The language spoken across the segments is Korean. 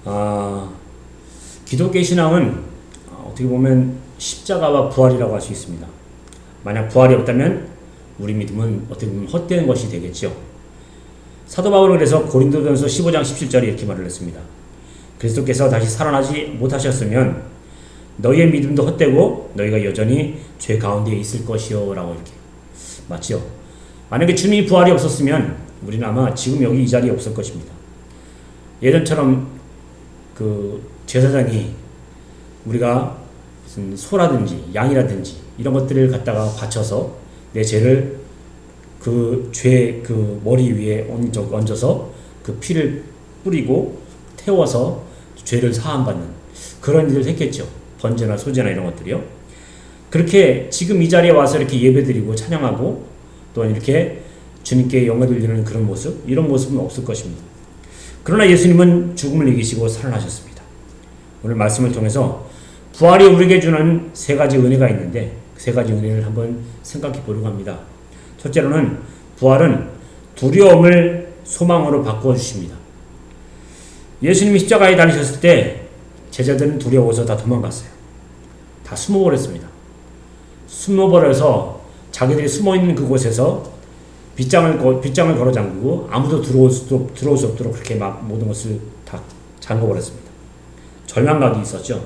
아, 기독교 신앙은 어떻게 보면 십자가와 부활이라고 할 수 있습니다. 만약 부활이 없다면 우리 믿음은 어떻게 보면 헛되는 것이 되겠죠. 사도 바울은 그래서 고린도전서 15장 17절에 이렇게 말을 했습니다. 그리스도께서 다시 살아나지 못하셨으면 너희의 믿음도 헛되고 너희가 여전히 죄 가운데 있을 것이요 라고 이렇게 맞죠. 만약에 주님이 부활이 없었으면 우리는 아마 지금 여기 이 자리에 없을 것입니다. 예전처럼 그 제사장이 우리가 무슨 소라든지 양이라든지 이런 것들을 갖다가 바쳐서 내 죄를 그 머리 위에 얹어서 그 피를 뿌리고 태워서 죄를 사함받는 그런 일을 했겠죠. 번제나 소제나 이런 것들이요. 그렇게 지금 이 자리에 와서 이렇게 예배드리고 찬양하고 또한 이렇게 주님께 영광 돌리는 그런 모습, 이런 모습은 없을 것입니다. 그러나 예수님은 죽음을 이기시고 살아나셨습니다. 오늘 말씀을 통해서 부활이 우리에게 주는 세 가지 은혜가 있는데 그 세 가지 은혜를 한번 생각해 보려고 합니다. 첫째로는 부활은 두려움을 소망으로 바꾸어 주십니다. 예수님이 십자가에 달리셨을 때 제자들은 두려워서 다 도망갔어요. 다 숨어버렸습니다. 숨어버려서 자기들이 숨어있는 그곳에서 빗장을 걸어 잠그고 아무도 들어올 수 없도록 그렇게 막 모든 것을 다 잠궈버렸습니다. 절망감이 있었죠.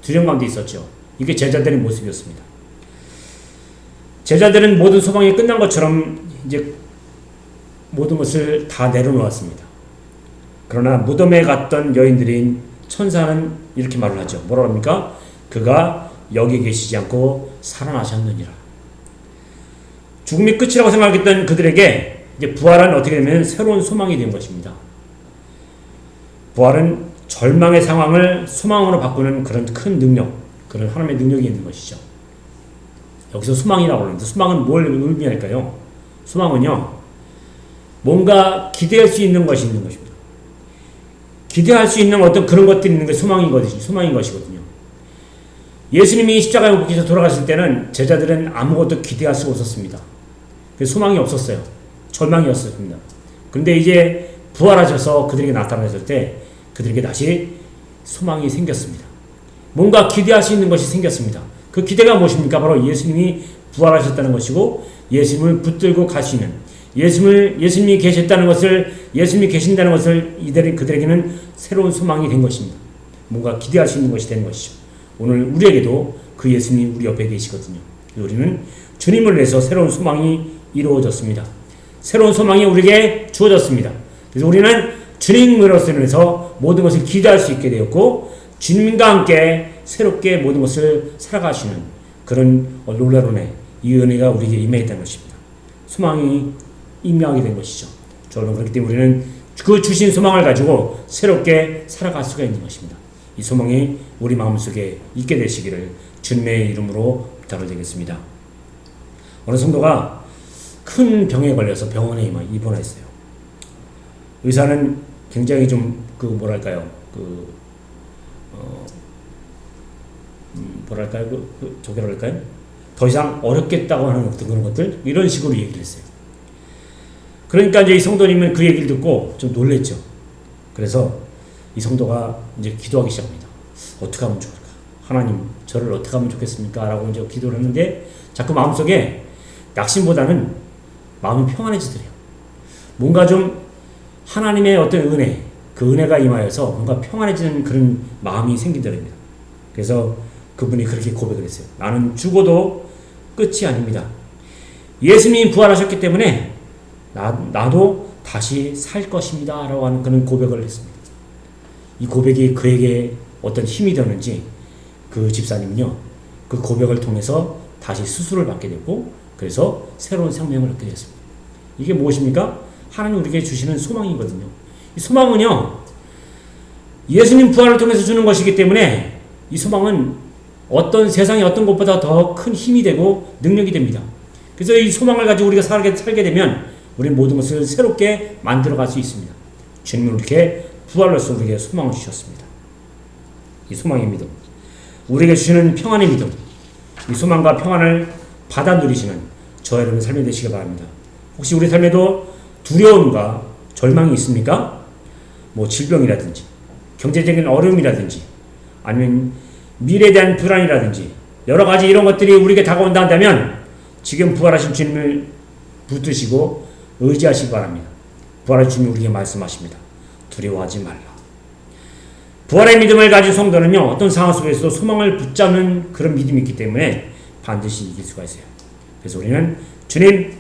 두려움감도 있었죠. 이게 제자들의 모습이었습니다. 제자들은 모든 소망이 끝난 것처럼 이제 모든 것을 다 내려놓았습니다. 그러나 무덤에 갔던 여인들인 천사는 이렇게 말을 하죠. 뭐라고 합니까? 그가 여기 계시지 않고 살아나셨느니라. 죽음이 끝이라고 생각했던 그들에게 이제 부활은 어떻게 되면 새로운 소망이 된 것입니다. 부활은 절망의 상황을 소망으로 바꾸는 그런 큰 능력, 그런 하나님의 능력이 있는 것이죠. 여기서 소망이라고 하는데 소망은 뭘 의미할까요? 소망은요, 뭔가 기대할 수 있는 것이 있는 것입니다. 기대할 수 있는 어떤 그런 것들이 있는 게 소망인 것이거든요. 예수님이 십자가에 못 박혀서 돌아가실 때는 제자들은 아무것도 기대할 수가 없었습니다. 소망이 없었어요. 절망이었습니다. 그런데 이제 부활하셔서 그들에게 나타나실 때 그들에게 다시 소망이 생겼습니다. 뭔가 기대할 수 있는 것이 생겼습니다. 그 기대가 무엇입니까? 바로 예수님이 부활하셨다는 것이고 예수님을 붙들고 갈 수 있는 예수님이 계신다는 것을 그들에게는 새로운 소망이 된 것입니다. 뭔가 기대할 수 있는 것이 되는 것이죠. 오늘 우리에게도 그 예수님이 우리 옆에 계시거든요. 우리는 주님을 위해서 새로운 소망이 이루어졌습니다. 새로운 소망이 우리에게 주어졌습니다. 그래서 우리는 주님으로서 인해서 모든 것을 기대할 수 있게 되었고 주님과 함께 새롭게 모든 것을 살아가시는 그런 놀라운 이 은혜가 우리에게 임해있다는 것입니다. 소망이 임명하게 된 것이죠. 저는 그렇기 때문에 우리는 그 주신 소망을 가지고 새롭게 살아갈 수가 있는 것입니다. 이 소망이 우리 마음속에 있게 되시기를 주님의 이름으로 부탁을 드리겠습니다. 어느 성도가 큰 병에 걸려서 병원에 입원했어요. 의사는 굉장히 좀 더 이상 어렵겠다고 하는 그런 것들 이런 식으로 얘기를 했어요. 그러니까 이제 이 성도님은 그 얘기를 듣고 좀 놀랬죠. 그래서 이 성도가 이제 기도하기 시작합니다. 어떻게 하면 좋을까? 하나님, 저를 어떻게 하면 좋겠습니까? 라고 이제 기도를 했는데 자꾸 마음속에 낙심보다는 마음이 평안해지더래요. 뭔가 좀 하나님의 어떤 은혜, 그 은혜가 임하여서 뭔가 평안해지는 그런 마음이 생기더랍니다. 그래서 그분이 그렇게 고백을 했어요. 나는 죽어도 끝이 아닙니다. 예수님이 부활하셨기 때문에 나도 다시 살 것입니다. 라고 하는 그런 고백을 했습니다. 이 고백이 그에게 어떤 힘이 되는지 그 집사님은요, 그 고백을 통해서 다시 수술을 받게 됐고, 그래서 새로운 생명을 얻게 됐습니다. 이게 무엇입니까? 하나님 우리에게 주시는 소망이거든요. 이 소망은요, 예수님 부활을 통해서 주는 것이기 때문에 이 소망은 세상의 어떤 것보다 더 큰 힘이 되고 능력이 됩니다. 그래서 이 소망을 가지고 우리가 살게 되면 우리는 모든 것을 새롭게 만들어갈 수 있습니다. 주님은 이렇게 부활로서 우리에게 소망을 주셨습니다. 이 소망의 믿음, 우리에게 주시는 평안의 믿음, 이 소망과 평안을 받아 누리시는 저 여러분 삶이 되시기 바랍니다. 혹시 우리 삶에도 두려움과 절망이 있습니까? 질병이라든지 경제적인 어려움이라든지 아니면 미래에 대한 불안이라든지 여러 가지 이런 것들이 우리에게 다가온다 한다면 지금 부활하신 주님을 붙드시고 의지하시기 바랍니다. 부활하신 주님이 우리에게 말씀하십니다. 두려워하지 말라. 부활의 믿음을 가진 성도는요, 어떤 상황 속에서도 소망을 붙잡는 그런 믿음이 있기 때문에 반드시 이길 수가 있어요. 그래서 우리는 주님,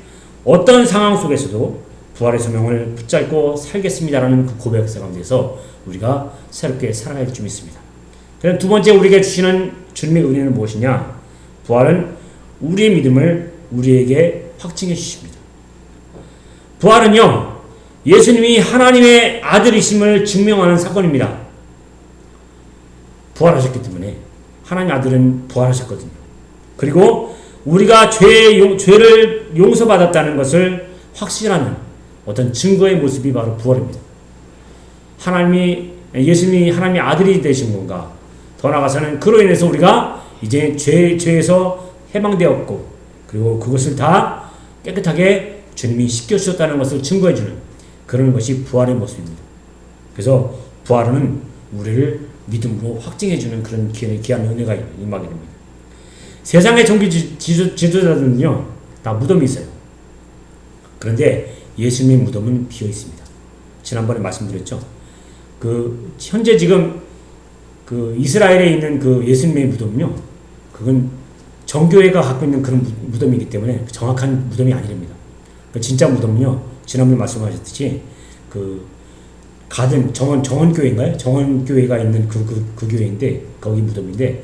어떤 상황 속에서도 부활의 소명을 붙잡고 살겠습니다라는 그 고백 가운데서 우리가 새롭게 살아갈 줄 믿습니다. 그럼 두 번째 우리에게 주시는 주님의 은혜는 무엇이냐? 부활은 우리의 믿음을 우리에게 확증해 주십니다. 부활은요, 예수님이 하나님의 아들이심을 증명하는 사건입니다. 부활하셨기 때문에 하나님의 아들은 부활하셨거든요. 그리고 우리가 죄를 용서받았다는 것을 확신하는 어떤 증거의 모습이 바로 부활입니다. 예수님이 하나님의 아들이 되신 건가? 더 나아가서는 그로 인해서 우리가 이제 죄에서 해방되었고, 그리고 그것을 다 깨끗하게 주님이 씻겨주셨다는 것을 증거해주는 그런 것이 부활의 모습입니다. 그래서 부활은 우리를 믿음으로 확증해주는 그런 귀한 은혜가 임하게 됩니다. 세상의 종교 지도자들은요, 다 무덤이 있어요. 그런데 예수님의 무덤은 비어 있습니다. 지난번에 말씀드렸죠. 현재 지금 이스라엘에 있는 예수님의 무덤은요, 그건 정교회가 갖고 있는 그런 무덤이기 때문에 정확한 무덤이 아니랍니다. 진짜 무덤은요, 지난번에 말씀하셨듯이 정원교회인가요? 정원교회가 있는 그 교회인데, 거기 무덤인데,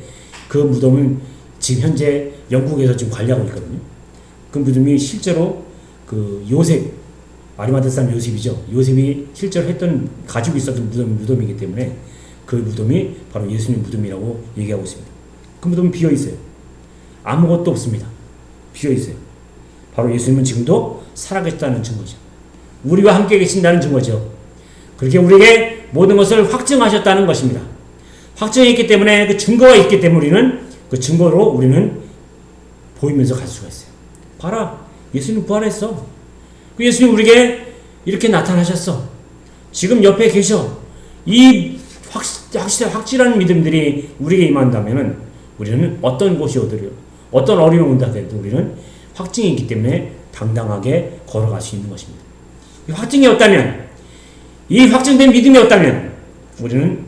그 무덤은 지금 현재 영국에서 지금 관리하고 있거든요. 그 무덤이 실제로 요셉, 아리마대 사람 요셉이죠. 요셉이 실제로 가지고 있었던 무덤이기 때문에 그 무덤이 바로 예수님 무덤이라고 얘기하고 있습니다. 그 무덤은 비어 있어요. 아무것도 없습니다. 비어 있어요. 바로 예수님은 지금도 살아계시다는 증거죠. 우리와 함께 계신다는 증거죠. 그렇게 우리에게 모든 것을 확증하셨다는 것입니다. 확증이 있기 때문에 그 증거가 있기 때문에 우리는 그 증거로 우리는 보이면서 갈 수가 있어요. 봐라, 예수님 부활했어. 예수님 우리에게 이렇게 나타나셨어. 지금 옆에 계셔. 이 확실한 믿음들이 우리에게 임한다면 우리는 어떤 곳이 오더려, 어떤 어려움이 온다 해도 우리는 확증이 있기 때문에 당당하게 걸어갈 수 있는 것입니다. 이 확증이 없다면, 이 확증된 믿음이 없다면 우리는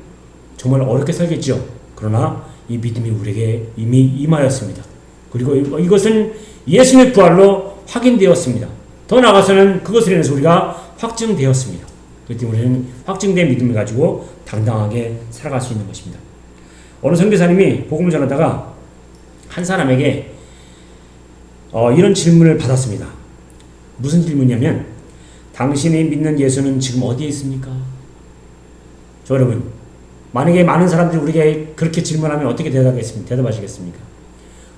정말 어렵게 살겠죠. 그러나 이 믿음이 우리에게 이미 임하였습니다. 그리고 이것은 예수님의 부활로 확인되었습니다. 더 나아가서는 그것을 인해서 우리가 확증되었습니다. 그렇기 때문에 우리는 확증된 믿음을 가지고 당당하게 살아갈 수 있는 것입니다. 어느 선교사님이 복음을 전하다가 한 사람에게 이런 질문을 받았습니다. 무슨 질문이냐면, 당신이 믿는 예수는 지금 어디에 있습니까? 여러분, 만약에 많은 사람들이 우리에게 그렇게 질문하면 어떻게 대답하시겠습니까?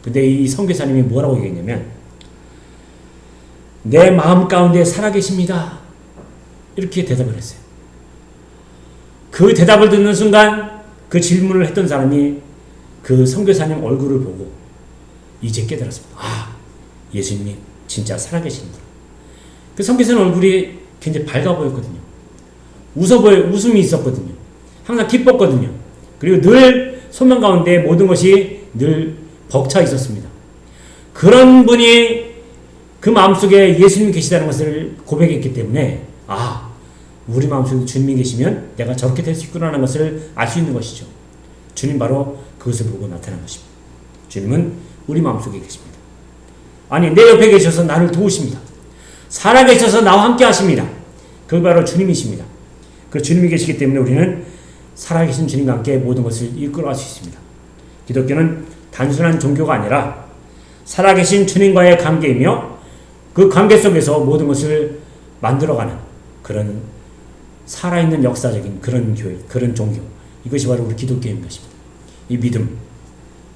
근데 이 선교사님이 뭐라고 얘기했냐면, 내 마음 가운데 살아계십니다. 이렇게 대답을 했어요. 그 대답을 듣는 순간 그 질문을 했던 사람이 그 선교사님 얼굴을 보고 이제 깨달았습니다. 아, 예수님이 진짜 살아계시는구나. 그 선교사님 얼굴이 굉장히 밝아 보였거든요. 웃음이 있었거든요. 항상 기뻤거든요. 그리고 늘 소명 가운데 모든 것이 늘 벅차 있었습니다. 그런 분이 그 마음속에 예수님이 계시다는 것을 고백했기 때문에, 우리 마음속에 주님이 계시면 내가 저렇게 될 수 있구나라는 것을 알 수 있는 것이죠. 주님 바로 그것을 보고 나타난 것입니다. 주님은 우리 마음속에 계십니다. 아니, 내 옆에 계셔서 나를 도우십니다. 살아계셔서 나와 함께 하십니다. 그게 바로 주님이십니다. 그 주님이 계시기 때문에 우리는 살아계신 주님과 함께 모든 것을 이끌어갈 수 있습니다. 기독교는 단순한 종교가 아니라 살아계신 주님과의 관계이며 그 관계 속에서 모든 것을 만들어가는 그런 살아있는 역사적인 그런 교회, 그런 종교, 이것이 바로 우리 기독교인 것입니다. 이 믿음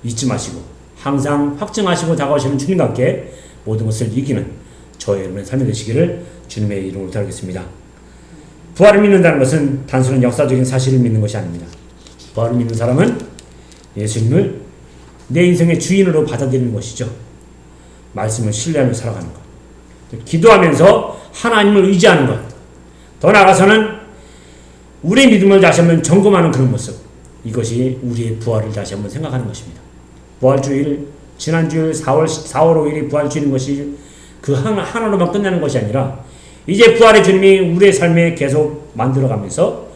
잊지 마시고 항상 확증하시고 다가오시는 주님과 함께 모든 것을 이기는 저의 여러분의 삶이 되시기를 주님의 이름으로 기도하겠습니다. 부활을 믿는다는 것은 단순한 역사적인 사실을 믿는 것이 아닙니다. 부활을 믿는 사람은 예수님을 내 인생의 주인으로 받아들이는 것이죠. 말씀을 신뢰하며 살아가는 것, 기도하면서 하나님을 의지하는 것, 더 나아가서는 우리의 믿음을 다시 한번 점검하는 그런 모습, 이것이 우리의 부활을 다시 한번 생각하는 것입니다. 부활주일, 지난주일 4월 5일이 부활주일인 것이 그 하나로만 끝나는 것이 아니라 이제 부활의 주님이 우리의 삶에 계속 만들어가면서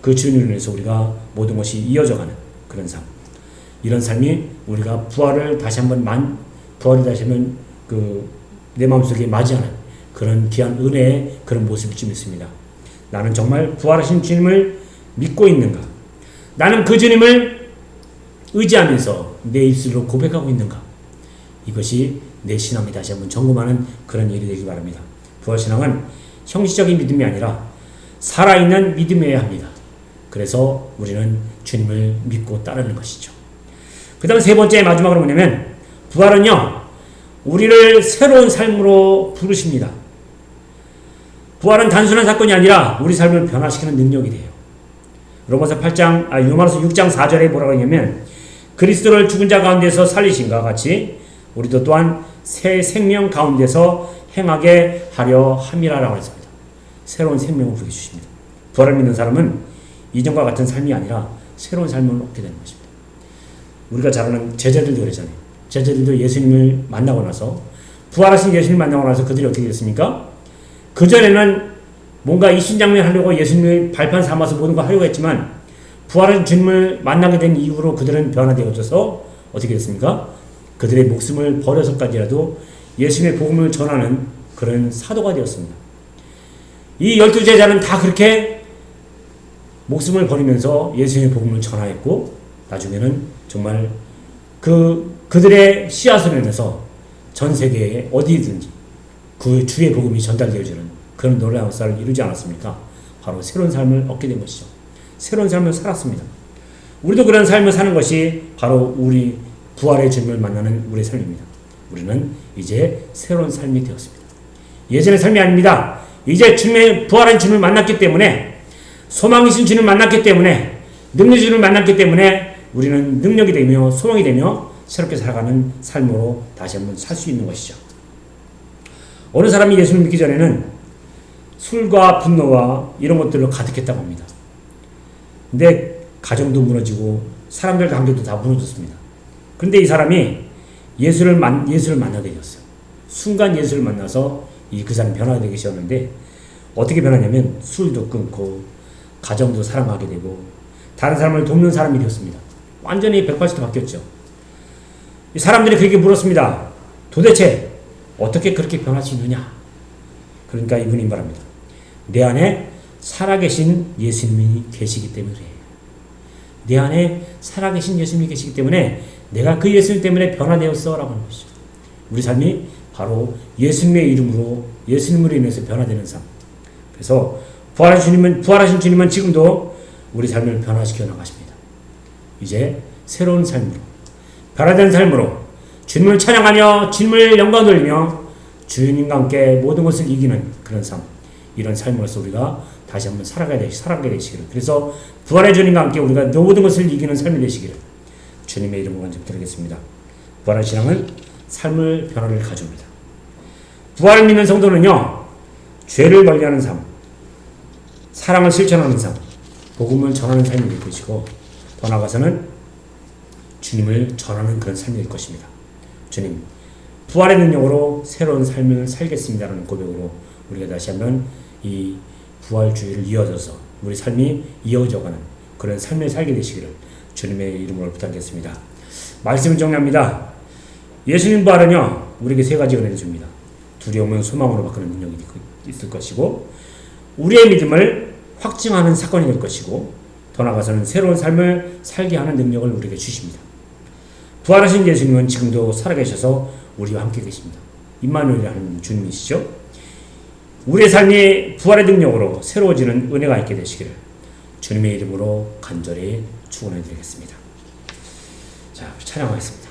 그 주님을 위해서 우리가 모든 것이 이어져가는 그런 삶, 이런 삶이 우리가 부활을 다시 한번 내 마음속에 맞이하는 그런 귀한 은혜의 그런 모습일 줄 믿습니다. 나는 정말 부활하신 주님을 믿고 있는가? 나는 그 주님을 의지하면서 내 입술로 고백하고 있는가? 이것이 내 신앙이 다시 한번 점검하는 그런 일이 되기 바랍니다. 부활신앙은 형식적인 믿음이 아니라 살아있는 믿음이어야 합니다. 그래서 우리는 주님을 믿고 따르는 것이죠. 그 다음 세 번째 마지막으로 뭐냐면 부활은요, 우리를 새로운 삶으로 부르십니다. 부활은 단순한 사건이 아니라 우리 삶을 변화시키는 능력이 돼요. 로마서 6장 4절에 뭐라고 하냐면 그리스도를 죽은 자 가운데서 살리신과 같이 우리도 또한 새 생명 가운데서 행하게 하려 함이라라고 했습니다. 새로운 생명을 우리에게 주십니다. 부활을 믿는 사람은 이전과 같은 삶이 아니라 새로운 삶을 얻게 되는 것입니다. 우리가 잘 아는 제자들도 그러잖아요. 제자들도 예수님을 만나고 나서, 부활하신 예수님을 만나고 나서 그들이 어떻게 됐습니까? 그전에는 뭔가 이신장면 하려고 예수님을 발판 삼아서 모든 걸 하려고 했지만 부활하신 주님을 만나게 된 이후로 그들은 변화되어져서 어떻게 됐습니까? 그들의 목숨을 버려서까지라도 예수님의 복음을 전하는 그런 사도가 되었습니다. 이 12제자는 다 그렇게 목숨을 버리면서 예수님의 복음을 전하였고, 나중에는 정말 그들의 씨앗으로 인해서 전 세계에 어디든지 그 주의 복음이 전달되어지는 그런 놀라운 역사를 이루지 않았습니까? 바로 새로운 삶을 얻게 된 것이죠. 새로운 삶을 살았습니다. 우리도 그런 삶을 사는 것이 바로 우리 부활의 주님을 만나는 우리의 삶입니다. 우리는 이제 새로운 삶이 되었습니다. 예전의 삶이 아닙니다. 이제 주님의 부활한 주님을 만났기 때문에, 소망이신 주님을 만났기 때문에, 능력의 주님을 만났기 때문에 우리는 능력이 되며 소망이 되며 새롭게 살아가는 삶으로 다시 한번 살 수 있는 것이죠. 어느 사람이 예수를 믿기 전에는 술과 분노와 이런 것들로 가득했다고 합니다. 근데 가정도 무너지고 사람들 관계도 다 무너졌습니다. 그런데 이 사람이 예수를 만나게 되었어요. 순간 예수를 만나서 그 사람이 변화되기 되셨는데, 어떻게 변하냐면 술도 끊고 가정도 사랑하게 되고 다른 사람을 돕는 사람이 되었습니다. 완전히 180도 바뀌었죠. 이 사람들이 그렇게 물었습니다. 도대체 어떻게 그렇게 변할 수 있느냐? 그러니까 이분이 말합니다. 내 안에 살아계신 예수님이 계시기 때문에 그래요. 내 안에 살아계신 예수님이 계시기 때문에 내가 그 예수님 때문에 변화되었어 라고 하는 것이죠. 우리 삶이 바로 예수님의 이름으로, 예수님으로 인해서 변화되는 삶. 그래서 부활하신 주님은 지금도 우리 삶을 변화시켜 나가십니다. 이제 새로운 삶으로, 변화된 삶으로 주님을 찬양하며 주님을 영광 돌리며 주님과 함께 모든 것을 이기는 그런 삶, 이런 삶으로서 우리가 다시 한번 살아가게 되시기를, 그래서 부활의 주님과 함께 우리가 모든 것을 이기는 삶이 되시기를 주님의 이름으로 간절히 부활의 신앙은 삶을 변화를 가져옵니다. 부활을 믿는 성도는요, 죄를 멀리하는 삶, 사랑을 실천하는 삶, 복음을 전하는 삶이 될 것이고, 더 나아가서는 주님을 전하는 그런 삶이 될 것입니다. 주님, 부활의 능력으로 새로운 삶을 살겠습니다라는 고백으로 우리가 다시 한번 이 부활주의를 이어져서 우리 삶이 이어져가는 그런 삶을 살게 되시기를 주님의 이름으로 부탁드리겠습니다. 말씀을 정리합니다. 예수님 부활은요, 우리에게 세 가지 은혜를 줍니다. 두려움은 소망으로 바꾸는 능력이 있을 것이고, 우리의 믿음을 확증하는 사건이 될 것이고, 더 나아가서는 새로운 삶을 살게 하는 능력을 우리에게 주십니다. 부활하신 예수님은 지금도 살아계셔서 우리와 함께 계십니다. 임마누엘이라는 주님이시죠. 우리의 삶이 부활의 능력으로 새로워지는 은혜가 있게 되시기를 주님의 이름으로 간절히 축원해 드리겠습니다. 자, 찬양하겠습니다.